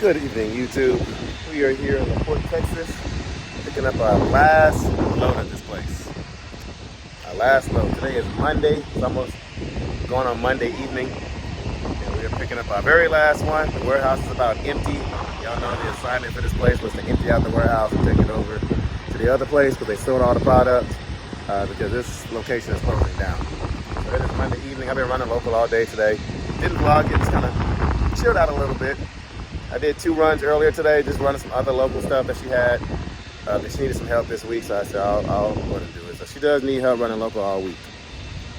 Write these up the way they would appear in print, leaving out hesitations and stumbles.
Good evening, YouTube. We are here in LaPorte, Texas, picking up our last load at this place. Our last load. Today is Monday. It's almost going on Monday evening. And we are picking up our very last one. The warehouse is about empty. Y'all know the assignment for this place was to empty out the warehouse and take it over to the other place because they sold all the product because this location is closing down. So it is Monday evening. I've been running local all day today. Didn't vlog it, just kind of chilled out a little bit. I did 2 runs earlier today, just running some other local stuff that she had. She needed some help this week, so I said I'll go ahead and do it. So she does need help running local all week.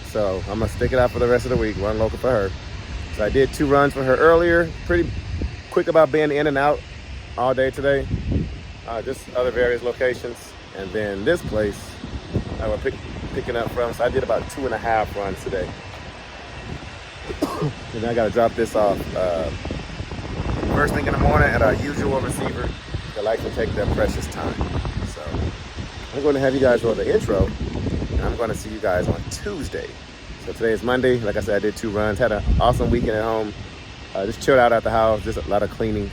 So I'm gonna stick it out for the rest of the week, run local for her. So I did 2 runs for her earlier. Pretty quick about being in and out all day today. Just other various locations. And then this place we're picking up from. So I did about 2.5 runs today. And then I gotta drop this off first thing in the morning at our usual receiver that likes to take their precious time. So I'm going to have you guys roll the intro, and I'm going to see you guys on Tuesday. So today is Monday. Like I said, I did 2 runs, had an awesome weekend at home. Just chilled out at the house, just a lot of cleaning,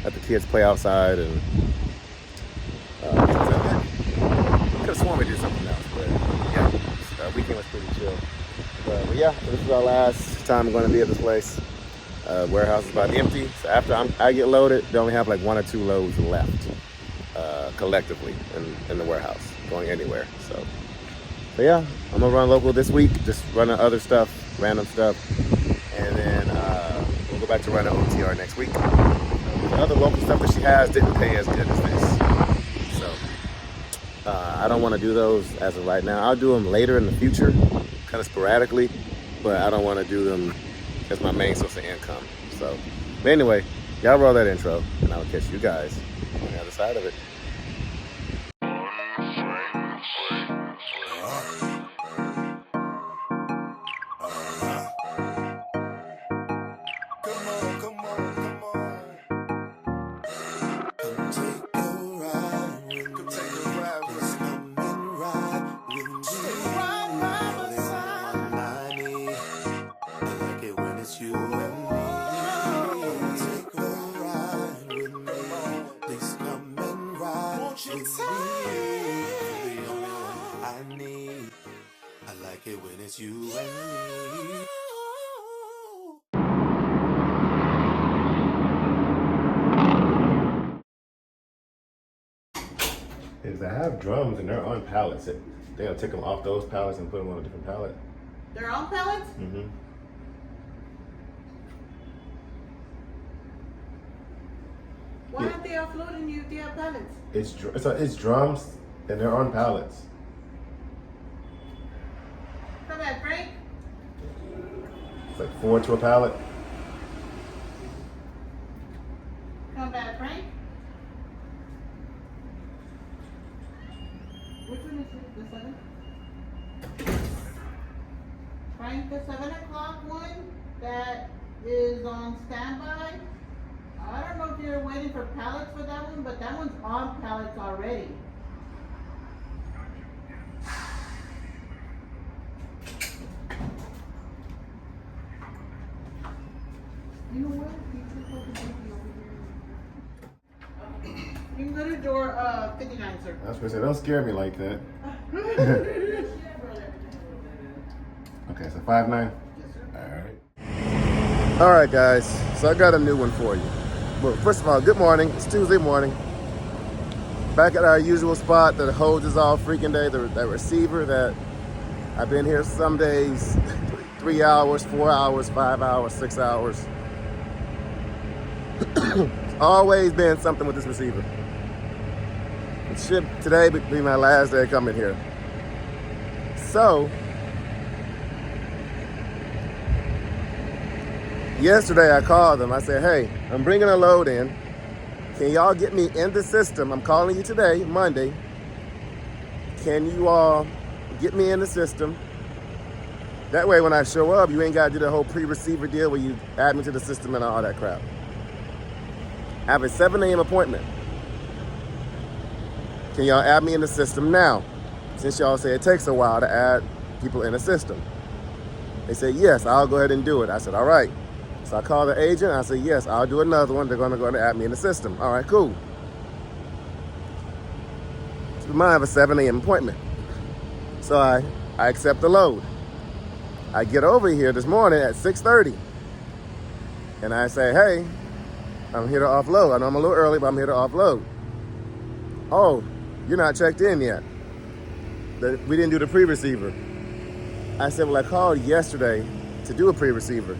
let the kids play outside, and could have sworn we did something else, but yeah, the weekend was pretty chill. But yeah, this is our last time I'm going to be at this place. Warehouse is about empty, so after I get loaded, they only have like 1 or 2 loads left collectively in the warehouse, going anywhere. So yeah, I'm gonna run local this week, just running other stuff, random stuff, and then we'll go back to running OTR next week. The other local stuff that she has didn't pay as good as this, so I don't want to do those as of right now. I'll do them later in the future, kind of sporadically, but I don't want to do them as my main source of income. So, but anyway, y'all roll that intro, and I'll catch you guys on the other side of it. Is I have drums and they're on pallets. They're gonna take them off those pallets and put them on a different pallet. They're on pallets? Mm-hmm. Why aren't they offloading you if they have pallets? It's drums and they're on pallets. Come back, Frank. It's like 4 to a pallet. Come back, Frank. Which one is it? The 7? Frank, the 7 o'clock one that is on standby. I don't know if you're waiting for pallets for that one, but that one's on pallets already. You know what? You can go to door 59, sir. I was gonna say, don't scare me like that. Okay, so 5'9". Yes, sir. All right, guys. So I got a new one for you. Well, first of all, good morning. It's Tuesday morning. Back at our usual spot that holds us all freaking day. That receiver that I've been here some days, 3 hours, 4 hours, 5 hours, 6 hours. It's always been something with this receiver. It should today be my last day coming here. So yesterday I called them. I said, hey, I'm bringing a load in. Can y'all get me in the system? I'm calling you today, Monday. Can you all get me in the system? That way when I show up, you ain't got to do the whole pre-receiver deal where you add me to the system and all that crap. I have a 7 a.m. appointment. Can y'all add me in the system now? Since y'all say it takes a while to add people in the system. They said, yes, I'll go ahead and do it. I said, all right. So I called the agent. I said, yes, I'll do another one. They're going to go and add me in the system. All right, cool. So we might have a 7 a.m. appointment. So I accept the load. I get over here this morning at 6:30. And I say, hey, I'm here to offload. I know I'm a little early, but I'm here to offload. Oh, you're not checked in yet. We didn't do the pre-receiver. I said, well, I called yesterday to do a pre-receiver.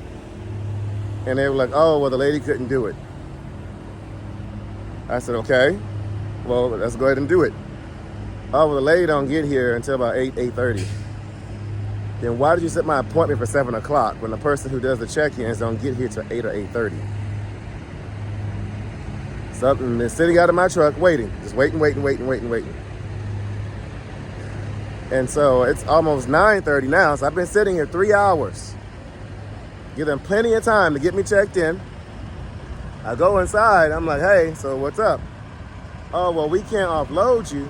And they were like, oh, well, the lady couldn't do it. I said, okay, well, let's go ahead and do it. Oh, well, the lady don't get here until about 8:30. Then why did you set my appointment for 7 o'clock when the person who does the check-ins don't get here till 8 or 8:30? So I've been sitting out of my truck waiting, just waiting. And so it's almost 9:30 now, so I've been sitting here 3 hours. Give them plenty of time to get me checked in. I go inside, I'm like, hey, so what's up? Oh, well, we can't offload you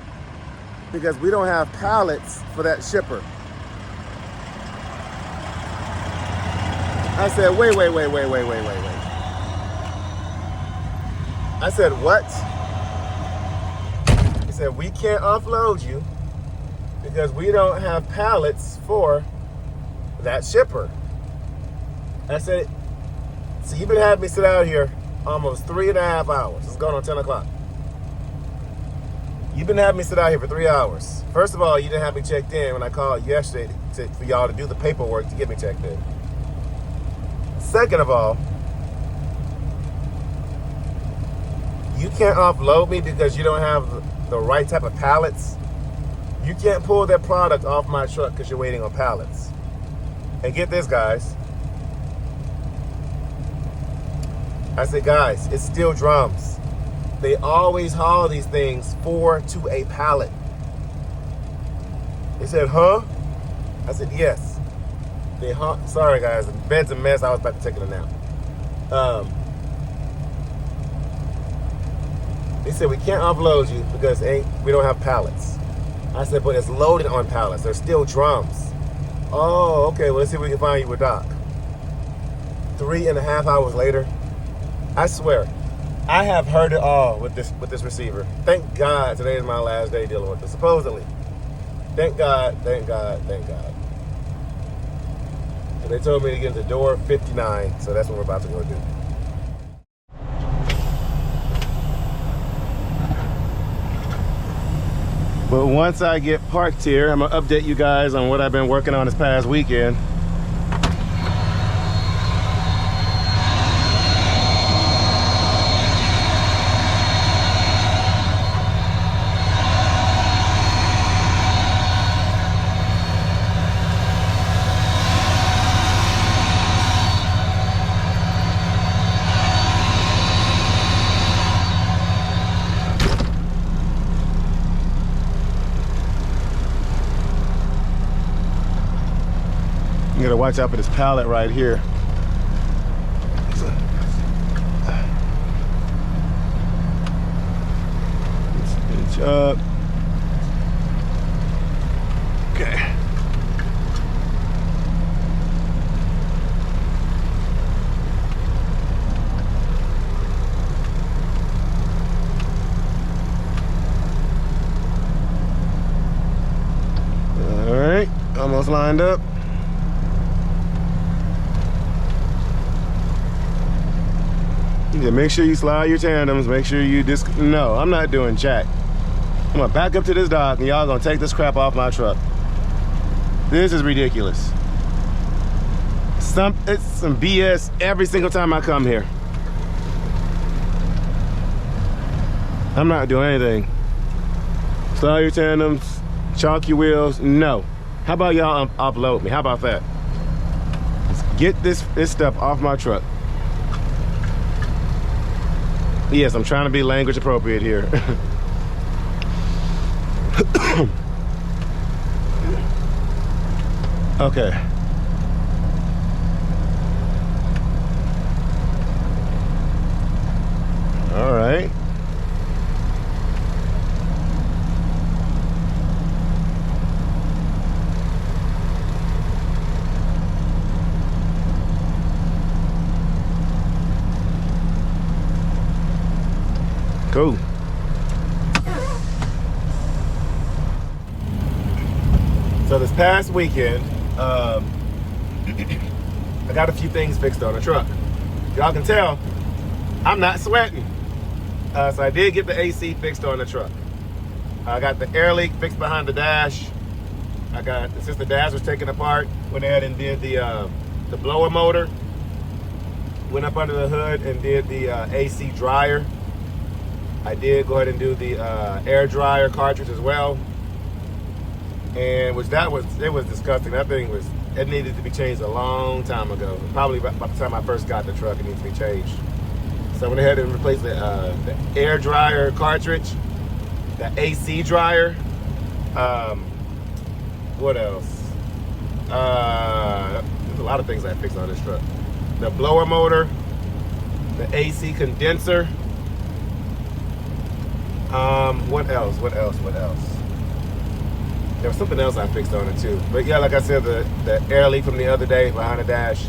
because we don't have pallets for that shipper. I said, wait. I said, what? He said, we can't offload you because we don't have pallets for that shipper. I said, so you've been having me sit out here almost 3.5 hours. It's going on 10 o'clock. You've been having me sit out here for 3 hours. First of all, you didn't have me checked in when I called yesterday for y'all to do the paperwork to get me checked in. Second of all, you can't offload me because you don't have the right type of pallets. You can't pull that product off my truck because you're waiting on pallets. And get this, guys. I said, guys, it's steel drums. They always haul these things 4 to a pallet. They said, huh? I said, yes. Sorry, guys, the bed's a mess. I was about to take a nap. They said, we can't offload you because we don't have pallets. I said, but it's loaded on pallets. They're still drums. Oh, okay, well, let's see if we can find you a dock. 3.5 hours later, I swear, I have heard it all with this receiver. Thank God today is my last day dealing with it, supposedly. Thank God. And they told me to get to door 59, so that's what we're about to go do. But once I get parked here, I'm gonna update you guys on what I've been working on this past weekend. You gotta watch out for this pallet right here. Inch up. Okay. All right, almost lined up. Yeah, make sure you slide your tandems. Make sure you no, I'm not doing jack. I'm gonna back up to this dock and y'all gonna take this crap off my truck. This is ridiculous. It's some BS every single time I come here. I'm not doing anything. Slide your tandems, chalk your wheels. No. How about y'all offload me? How about that? Let's get this stuff off my truck. Yes, I'm trying to be language appropriate here. Okay. All right. Cool. So this past weekend, I got a few things fixed on the truck. Y'all can tell, I'm not sweating. So I did get the AC fixed on the truck. I got the air leak fixed behind the dash. Since the dash was taken apart, went ahead and did the blower motor. Went up under the hood and did the AC dryer. I did go ahead and do the air dryer cartridge as well. And it was disgusting. That thing it needed to be changed a long time ago. Probably by the time I first got the truck, it needs to be changed. So I went ahead and replaced the air dryer cartridge, the AC dryer. What else? There's a lot of things I fixed on this truck. The blower motor, the AC condenser. What else? There was something else I fixed on it too. But yeah, like I said, the air leak from the other day behind the dash,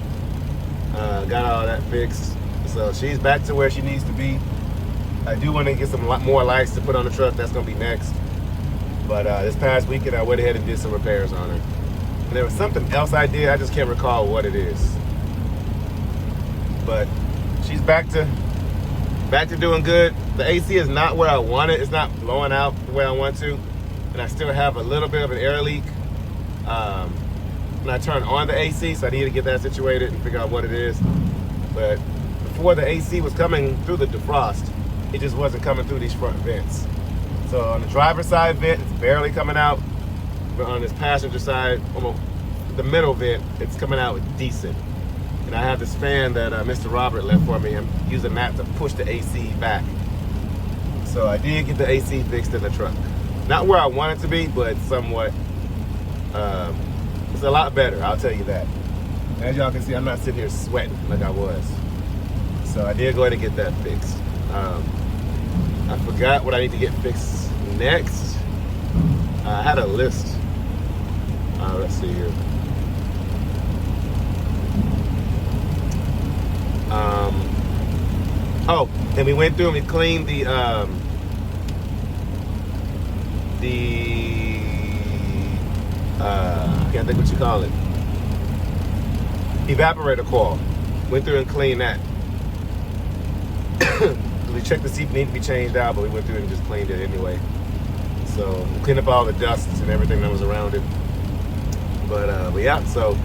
got all that fixed. So she's back to where she needs to be. I do want to get some more lights to put on the truck. That's going to be next. But this past weekend, I went ahead and did some repairs on her. And there was something else I did. I just can't recall what it is. But she's back to doing good. The AC is not where I want it. It's not blowing out the way I want to. And I still have a little bit of an air leak when I turn on the AC, so I need to get that situated and figure out what it is. But before, the AC was coming through the defrost. It just wasn't coming through these front vents. So on the driver's side vent, it's barely coming out. But on this passenger side, almost the middle vent, it's coming out decent. And I have this fan that Mr. Robert left for me. I'm using that to push the AC back. So I did get the AC fixed in the truck. Not where I want it to be, but somewhat. It's a lot better, I'll tell you that. As y'all can see, I'm not sitting here sweating like I was. So I did go ahead and get that fixed. I forgot what I need to get fixed next. I had a list. Let's see here. Oh, and we went through and we cleaned the I can't think what you call it. Evaporator coil. Went through and cleaned that. We checked to see if it needed to be changed out, but we went through and just cleaned it anyway. So we cleaned up all the dusts and everything that was around it. But yeah, so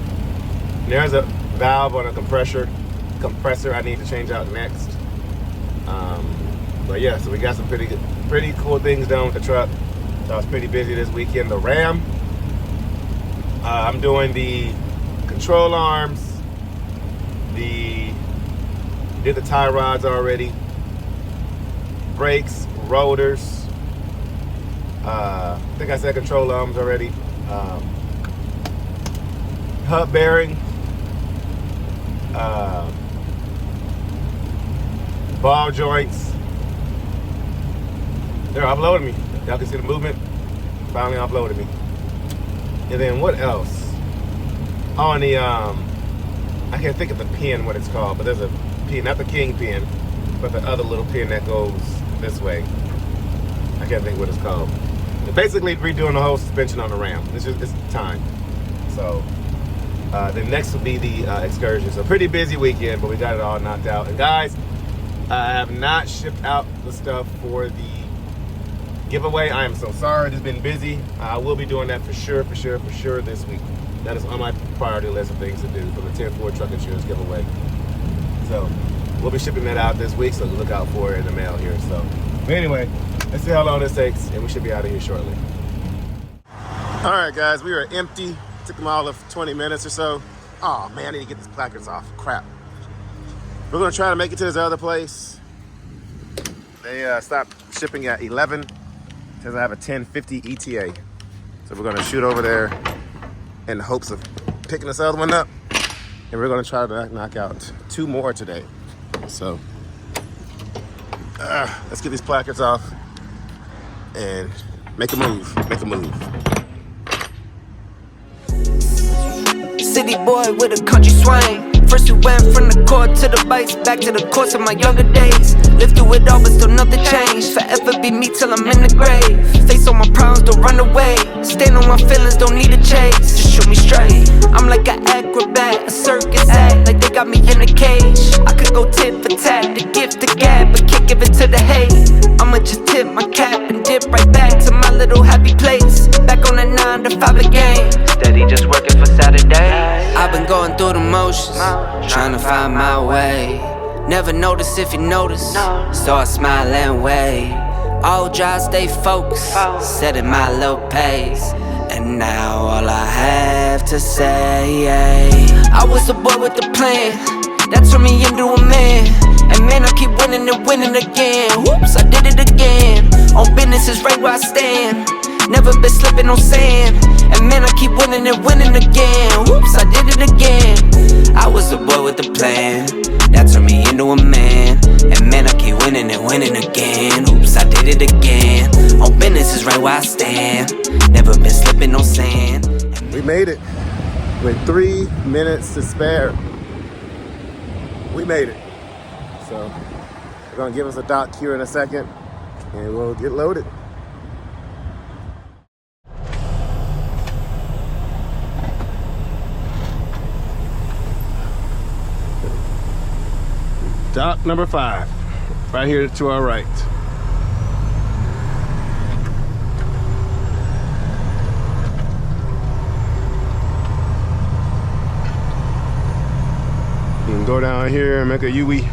there's a valve on a compressor I need to change out next. But yeah, so we got some pretty cool things done with the truck. So I was pretty busy this weekend. The Ram, I'm doing the control arms, did the tie rods already, brakes, rotors, I think I said control arms already, hub bearing, ball joints. They're uploading me. Y'all can see the movement. Finally uploaded me. And then what else? On the I can't think of the pin what it's called, but there's a pin, not the king pin, but the other little pin that goes this way. I can't think what it's called. But basically redoing the whole suspension on the Ram. It's time. So then next will be the excursion. So pretty busy weekend, but we got it all knocked out. And guys, I have not shipped out the stuff for the giveaway. I am so sorry. It's been busy. I will be doing that for sure this week. That is on my priority list of things to do for the 10 Ford Truck Insurance giveaway. So we'll be shipping that out this week, so look out for it in the mail here. So, but anyway, let's see how long this takes, and we should be out of here shortly. All right, guys, we are empty. Took them all of 20 minutes or so. Oh man, I need to get these placards off. Crap. We're gonna try to make it to this other place. They stopped shipping at 11. Says I have a 10:50 ETA. So we're gonna shoot over there in the hopes of picking this other one up. And we're gonna try to knock out 2 more today. So let's get these placards off and make a move. City boy with a country swing. First we went from the court to the bikes, back to the course of my younger days. Lived through it all, but still nothing changed. Forever be me till I'm in the grave. Face on my problems, don't run away. Stand on my feelings, don't need a chase. Just shoot me straight. I'm like an acrobat, a circus act, like they got me in a cage. I could go tit for tat, the gift the gab, but can't give it to the hate. I'ma just tip my cap and dip right back to my little happy place. Back on the 9 to 5 again. Steady just working for Saturday. I've been going through the motions, trying to find my way. Never notice if you notice, so I smile and wave. All dry, stay focused, setting my little pace. And now all I have to say, I was the boy with the plan that turned me into a man. And man, I keep winning and winning again. Whoops, I did it again. On business is right where I stand. Never been slipping on sand. And man, I keep winning and winning again. Whoops, I did it again. I was the boy with the plan that turned me into a man. And man, I keep winning and winning again. Oops, I did it again. On business is right where I stand. Never been slipping on sand. We made it with 3 minutes to spare. We made it. So they're gonna give us a dock here in a second and we'll get loaded. Dock number 5, right here to our right. You can go down here and make a U-wee.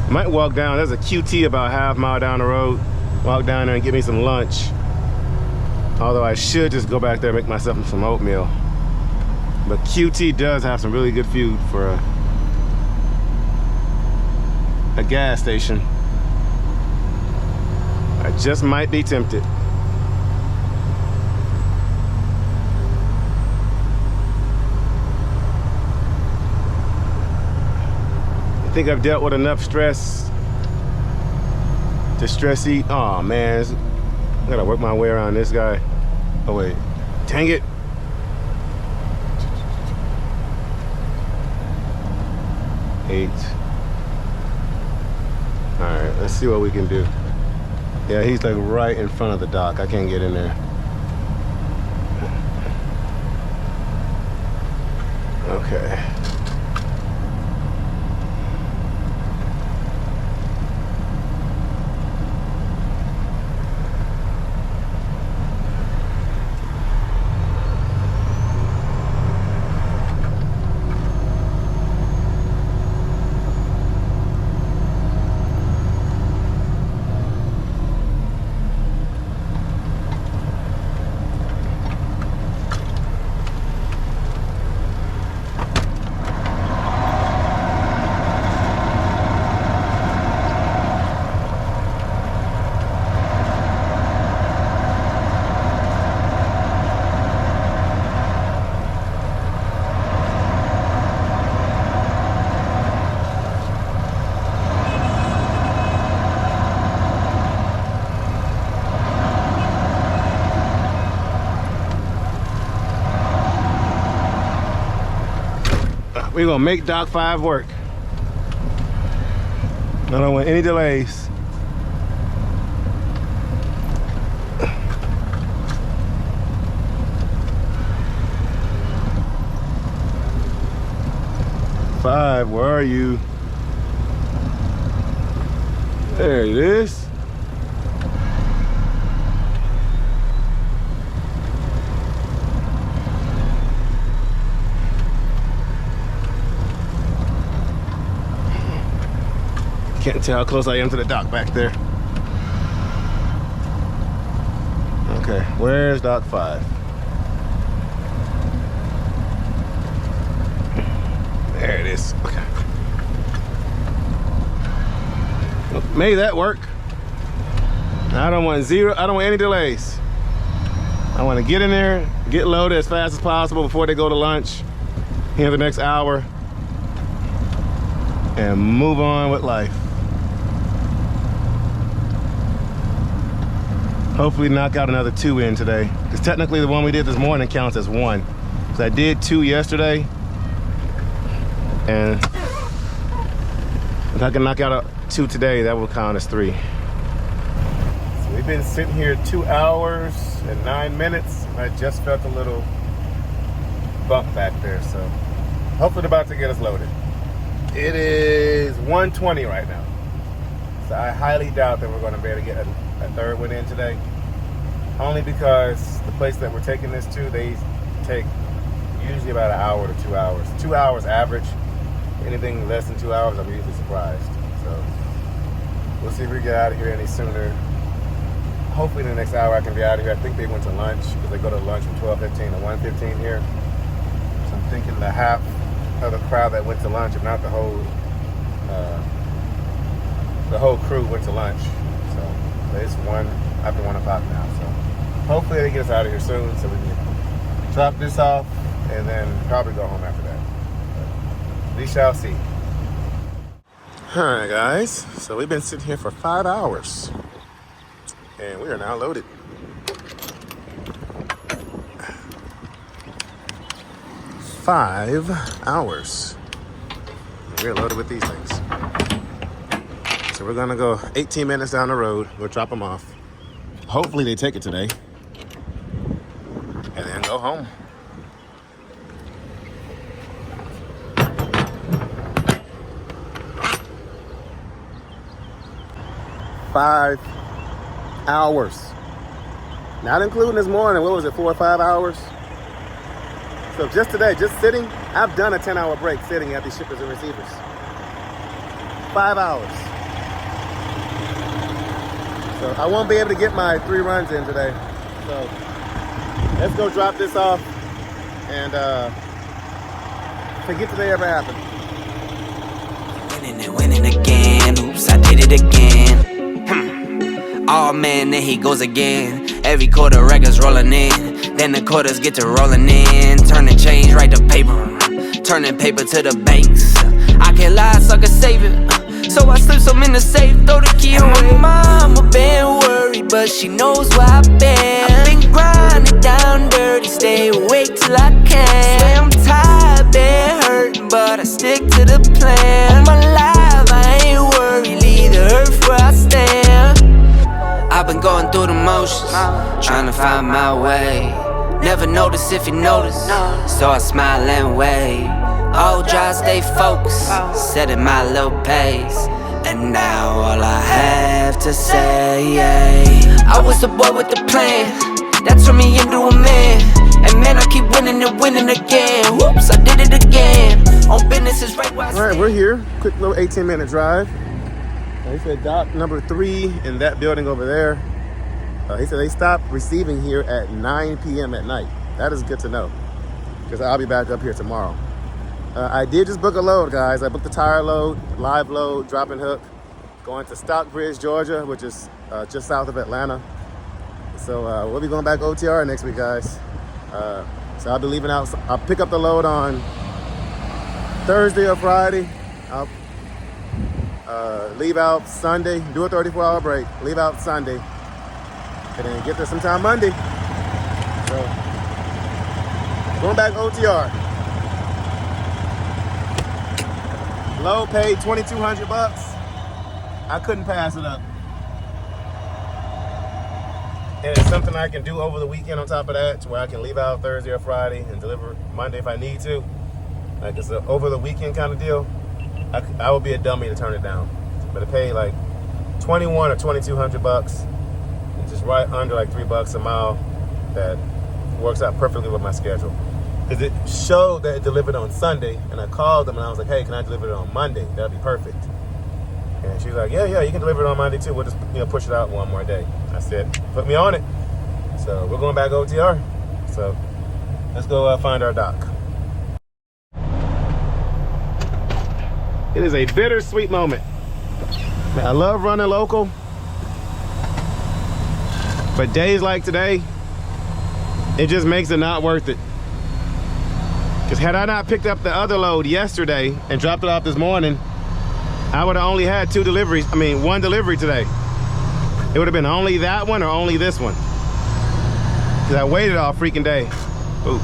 Might walk down, there's a QT about half mile down the road. Walk down there and get me some lunch. Although I should just go back there and make myself some oatmeal. But QT does have some really good food for a gas station. I just might be tempted. I think I've dealt with enough stress to stress eat. Oh man, I gotta work my way around this guy. Oh wait, dang it. Eight. All right, let's see what we can do. Yeah, he's like right in front of the dock. I can't get in there. Okay. We're gonna make Dock 5 work. I don't want any delays. Five, where are you? There it is. Can't tell how close I am to the dock back there. Okay, where's Dock 5? There it is. Okay. Well, made that work. I don't want any delays. I want to get in there, get loaded as fast as possible before they go to lunch here in the next hour, and move on with life. Hopefully knock out another 2 in today. Because technically the one we did this morning counts as 1. So I did 2 yesterday. And if I can knock out 2 today, that will count as 3. So we've been sitting here 2 hours and 9 minutes. I just felt a little bump back there. So hopefully they're about to get us loaded. It is 1:20 right now. So I highly doubt that we're going to be able to get a 3rd one in today. Only because the place that we're taking this to, they take usually about 1 hour to 2 hours. 2 hours average. Anything less than 2 hours, I'm usually surprised. So we'll see if we get out of here any sooner. Hopefully in the next hour I can be out of here. I think they went to lunch because they go to lunch from 12:15 to 1:15 here. So I'm thinking the half of the crowd that went to lunch, if not the whole crew went to lunch. So it's after 1 o'clock now. So hopefully they get us out of here soon so we can drop this off and then probably go home after that. But we shall see. All right, guys. So we've been sitting here for 5 hours and we are now loaded. Five hours. We're loaded with these things. So we're gonna go 18 minutes down the road. We'll drop them off. Hopefully they take it today. And then go home. Five hours. Not including this morning. What was it, 4 or 5 hours? So just today, just sitting, I've done a 10-hour break sitting at these shippers and receivers. 5 hours. So I won't be able to get my 3 runs in today. So let's go drop this off and forget today ever happened. Winning and winning again. Oops, I did it again. Oh man, there he goes again. Every quarter records rolling in. Then the quarters get to rolling in. Turning change right to paper. Turning paper to the banks. I can't lie, so I can save it. So I slip some in the safe, throw the key away. Mama been worried, but she knows where I've been. I've been grinding down dirty, stay awake till I can. Swear I'm tired, been hurting, but I stick to the plan. All my life I ain't worried, leave the earth where I stand. I've been going through the motions, trying to find my way. Never notice if you notice, so I smile and wave. All dry, stay focused, setting my little pace. And now all I have to say, I was the boy with the plan, that turned me into a man. And man, I keep winning and winning again. Whoops, I did it again. On business is right where I stand. All right, we're here. Quick little 18-minute drive. He said dock number 3 in that building over there. He said they stopped receiving here at 9 p.m. at night. That is good to know, because I'll be back up here tomorrow. I did just book a load, guys. I booked the tire load, live load, drop and hook, going to Stockbridge, Georgia, which is just south of Atlanta. So we'll be going back OTR next week, guys. So I'll be leaving out. I'll pick up the load on Thursday or Friday. I'll leave out Sunday, do a 34-hour break, leave out Sunday, and then get there sometime Monday. So going back OTR. Low paid $2,200. I couldn't pass it up. And it's something I can do over the weekend on top of that, to where I can leave out Thursday or Friday and deliver Monday if I need to. Like it's an over the weekend kind of deal. I would be a dummy to turn it down. But to pay like $2,100 or $2,200, it's just right under like $3 a mile. That works out perfectly with my schedule. Because it showed that it delivered on Sunday, and I called them and I was like, hey, can I deliver it on Monday? That'd be perfect. And she was like, yeah, you can deliver it on Monday too. We'll just push it out one more day. I said, put me on it. So we're going back OTR. So let's go find our dock. It is a bittersweet moment. Man, I love running local, but days like today, it just makes it not worth it. Because had I not picked up the other load yesterday and dropped it off this morning, I would have only had one delivery today. It would have been only that one or only this one. Because I waited all freaking day. Ooh.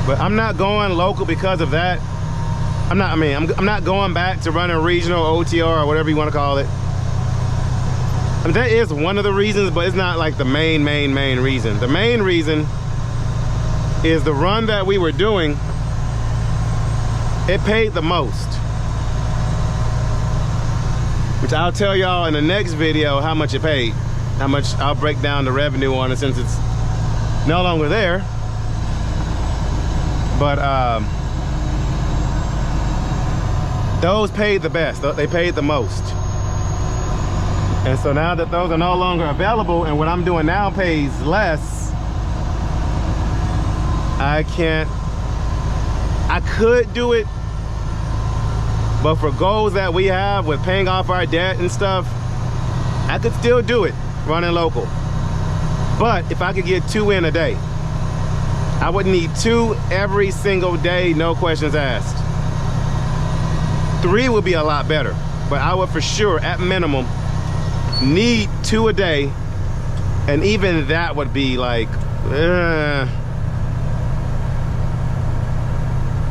But I'm not going local because of that. I'm not going back to running regional OTR or whatever you want to call it. I mean, that is one of the reasons, but it's not like the main reason. The main reason is the run that we were doing, it paid the most. Which I'll tell y'all in the next video how much it paid. How much I'll break down the revenue on it since it's no longer there. But those paid the best. They paid the most. And so now that those are no longer available and what I'm doing now pays less, I could do it, but for goals that we have with paying off our debt and stuff, I could still do it running local. But if I could get 2 in a day, I would need 2 every single day, no questions asked. 3 would be a lot better, but I would for sure, at minimum, need 2 a day, and even that would be like,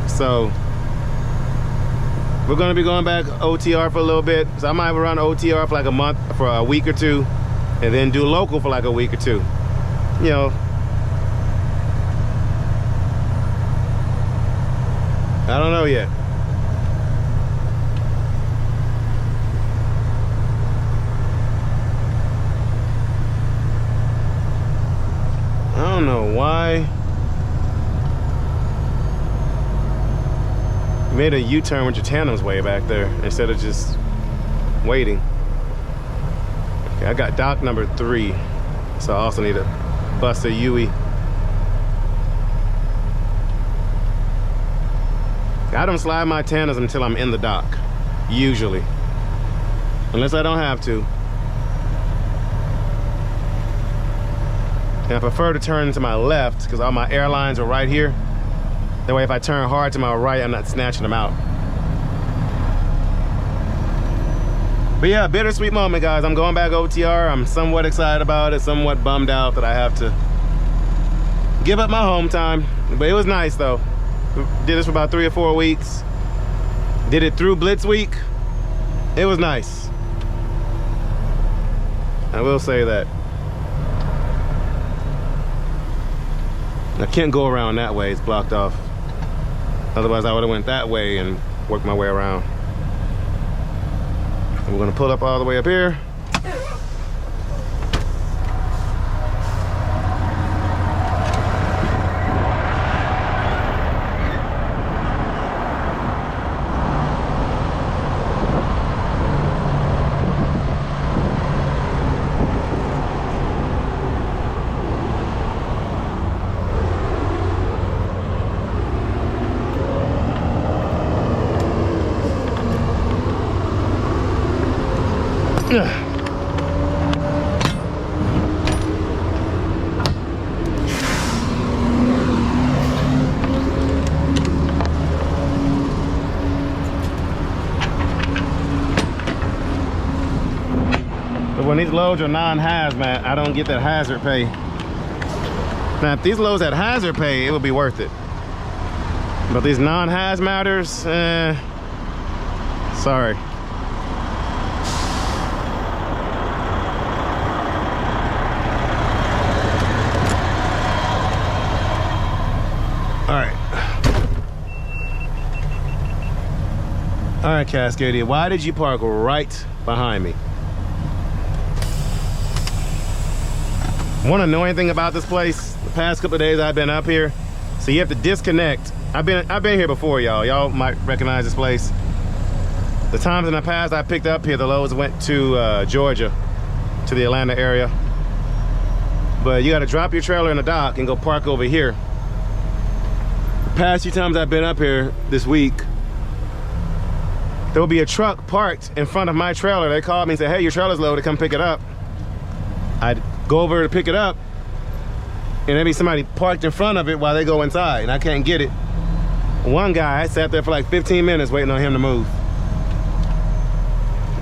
So we're gonna be going back OTR for a little bit. So I might run OTR for like a month, for a week or 2, and then do local for like a week or 2. You know, I don't know yet. I don't know why. You made a U-turn with your tandems way back there instead of just waiting. Okay, I got dock number 3, so I also need to bust a UE. I don't slide my tandems until I'm in the dock, usually, unless I don't have to. And I prefer to turn to my left because all my airlines are right here. That way if I turn hard to my right, I'm not snatching them out. But yeah, bittersweet moment, guys. I'm going back OTR. I'm somewhat excited about it, somewhat bummed out that I have to give up my home time. But it was nice though. Did this for about 3 or 4 weeks. Did it through Blitz Week. It was nice. I will say that. I can't go around that way, it's blocked off. Otherwise I would have went that way and worked my way around. And we're gonna pull up all the way up here. But when these loads are non-hazmat, I don't get that hazard pay. Now, if these loads had hazard pay, it would be worth it. But these non-hazmaters, sorry. All right, Cascadia, why did you park right behind me? One annoying thing about this place, the past couple of days I've been up here, so you have to disconnect. I've been here before, y'all. Y'all might recognize this place. The times in the past I picked up here, the loads went to Georgia, to the Atlanta area. But you gotta drop your trailer in the dock and go park over here. The past few times I've been up here this week, there will be a truck parked in front of my trailer. They called me and said, hey, your trailer's loaded, come pick it up. I'd go over to pick it up, and there'd be somebody parked in front of it while they go inside, and I can't get it. One guy, I sat there for like 15 minutes waiting on him to move.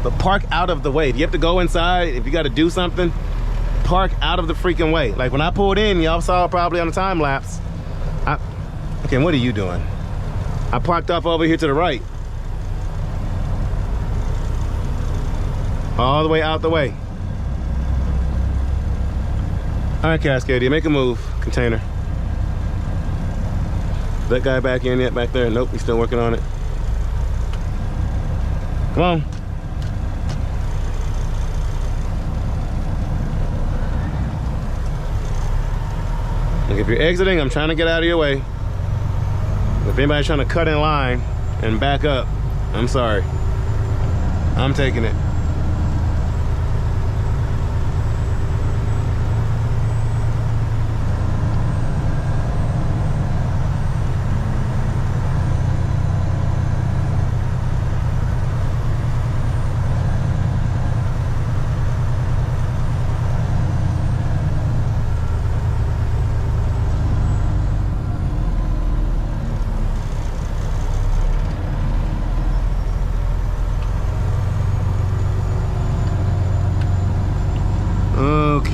But park out of the way. If you have to go inside, if you got to do something, park out of the freaking way. Like when I pulled in, y'all saw probably on the time lapse. Okay, what are you doing? I parked off over here to the right. All the way out the way. All right, Cascadia, make a move, container. That guy back in yet back there? Nope, he's still working on it. Come on. Like if you're exiting, I'm trying to get out of your way. If anybody's trying to cut in line and back up, I'm sorry. I'm taking it.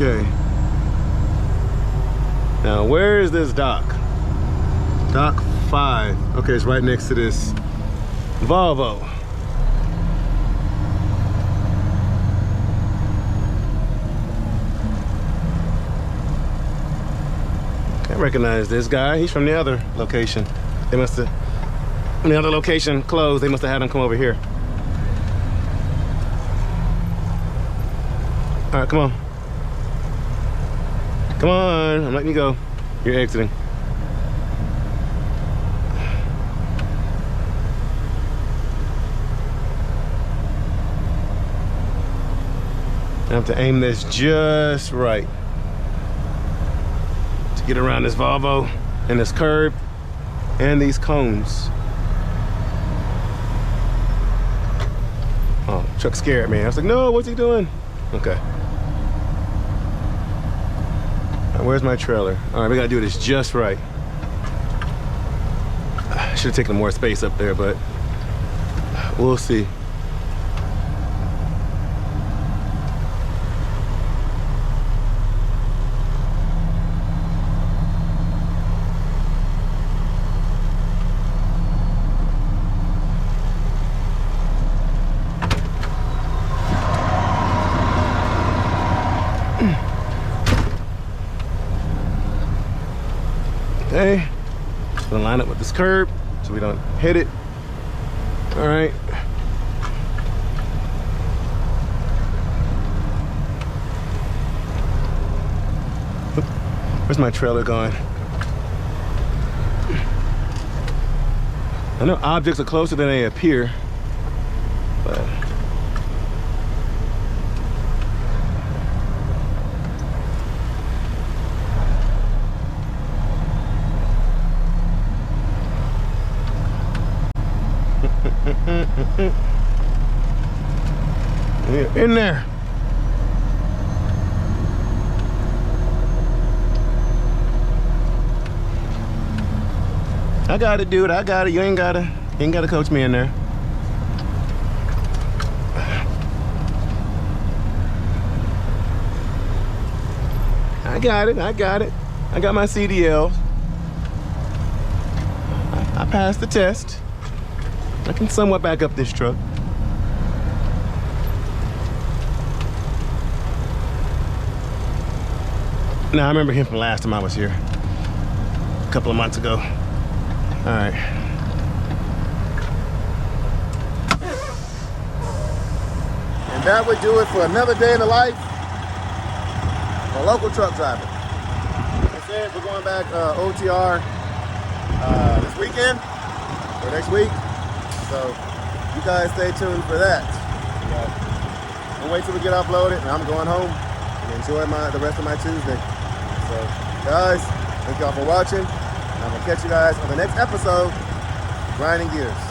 Okay. Now, where is this dock? Dock 5. Okay, it's right next to this Volvo. I recognize this guy. He's from the other location. They must have, when the other location closed, they must have had him come over here. All right, come on. Come on, I'm letting you go. You're exiting. I have to aim this just right to get around this Volvo and this curb and these cones. Oh, truck scared me. I was like, no, what's he doing? Okay. Where's my trailer? All right, we gotta do this just right. I should have taken more space up there, but we'll see. Okay, gonna line up with this curb so we don't hit it. All right. Where's my trailer going? I know objects are closer than they appear, but in there. I got it, dude. I got it. You ain't gotta coach me in there. I got it. I got my CDL. I passed the test. I can somewhat back up this truck. Now, I remember him from last time I was here, a couple of months ago. All right. And that would do it for another day in the life of a local truck driver. Like I said, we're going back OTR this weekend or next week. So you guys stay tuned for that. We'll wait till we get uploaded, and I'm going home and enjoy the rest of my Tuesday. So guys, thank y'all for watching. I'm gonna catch you guys on the next episode, Grinding Gears.